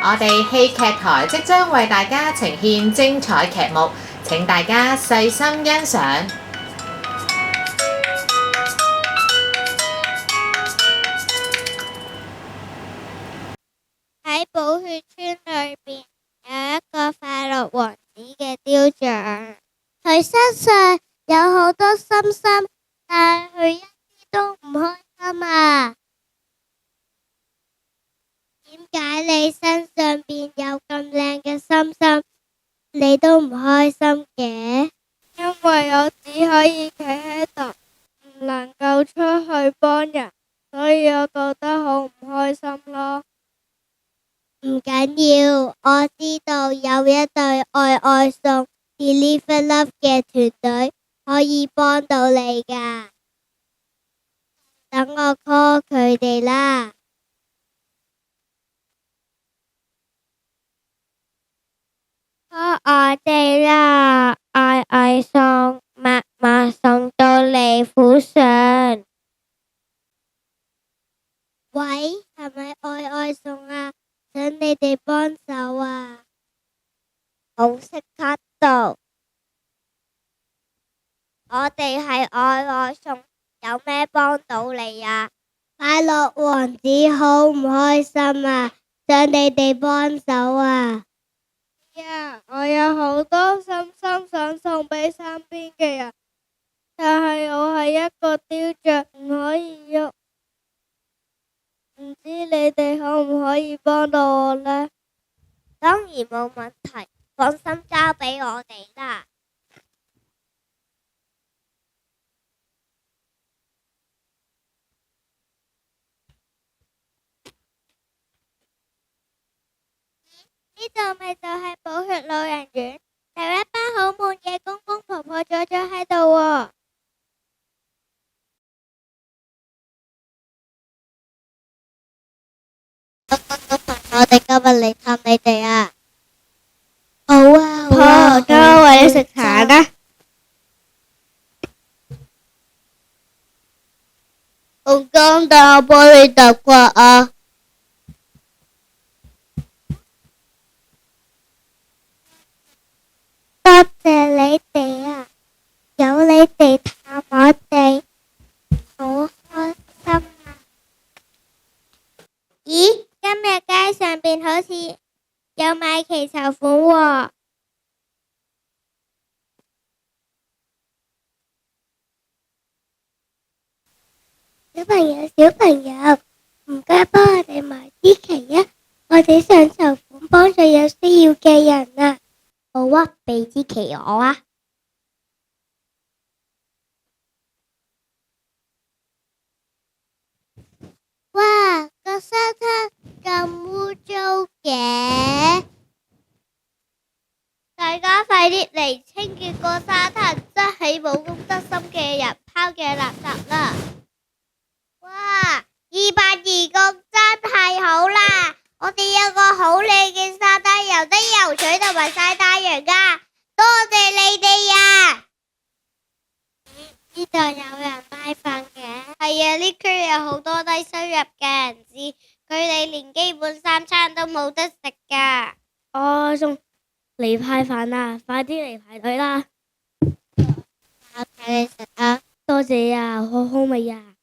我哋戲劇台即將為大家呈現精彩劇目，請大家細心欣賞。喺寶血村裏邊有一個快樂王子嘅雕像，佢身上有好多心心，但係佢一啲都唔開心啊！點解你身上邊有咁靚嘅心心，你都唔開心嘅？因為我只可以企喺度，唔能夠出去幫人，所以我覺得好唔開心咯。唔緊要，我知道有一隊愛愛送 Deliver Love 嘅團隊可以幫到你㗎。等我 call 佢哋啦。call 我哋啦，愛愛送，默默送到你府上。喂，係咪愛愛送啊？想你哋幫手啊！好，即刻到。我哋係愛愛送，有咩幫到你啊？快樂王子好唔開心啊！想你哋幫手啊！我有好多心心想送俾身邊嘅人，但係我係一個雕像，唔可以喐。唔知你哋可唔可以幫到我呢？當然冇問題，放心交俾我哋啦。呢度咪就係寶血老人院，有一班好悶嘅公公婆婆坐咗喺度喎。我哋今日嚟探你哋啊！好啊，好啊，等我餵你食茶啦。好乾，等我幫你揼骨啊！多謝你哋啊！有你哋探我哋，好開心啊！咦，今日街上邊好似有賣氣球款喎。小朋友，小朋友，唔該幫我哋買支旗啊！我哋想籌款幫助有需要嘅人啊！好啊，俾支旗我啊！哇，個沙灘咁污糟嘅，大家快啲嚟清潔個沙灘，執起冇公德心嘅人拋嘅垃圾啦！哇，220公真係好啦！我哋有個好靚嘅沙灘，有得游水同埋曬太陽噶，多謝你哋呀！呢度有人賣飯嘅？係啊，呢區有好多低收入嘅人士，佢哋連基本3餐都冇得食噶。送嚟派飯啊，快啲嚟排隊啦！我請你食啊！多謝啊，好味啊！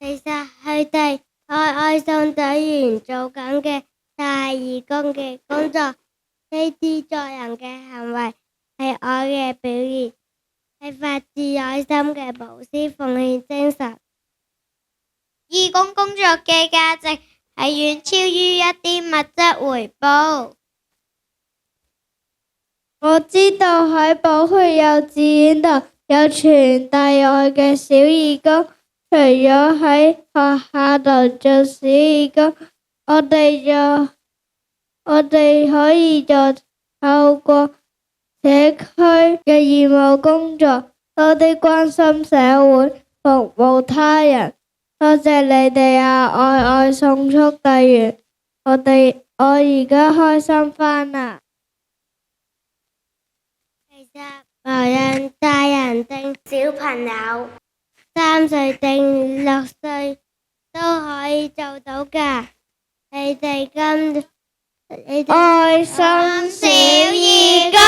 其實佢哋愛愛送隊員做緊嘅就係義工嘅工作，呢啲助人嘅行為係愛嘅表現，係發自內心嘅無私奉獻精神。義工工作嘅價值係遠超於一啲物質回報。我知道喺寶血幼稚園度有傳遞愛嘅小義工。除咗喺學校度做小義工，我哋可以透過社區嘅義務工作，多啲關心社會，服務他人。多謝你哋啊，愛愛送速遞員，我而家開心返啦！無論大人定小朋友，3歲定6歲都可以做到㗎。你哋愛心小義工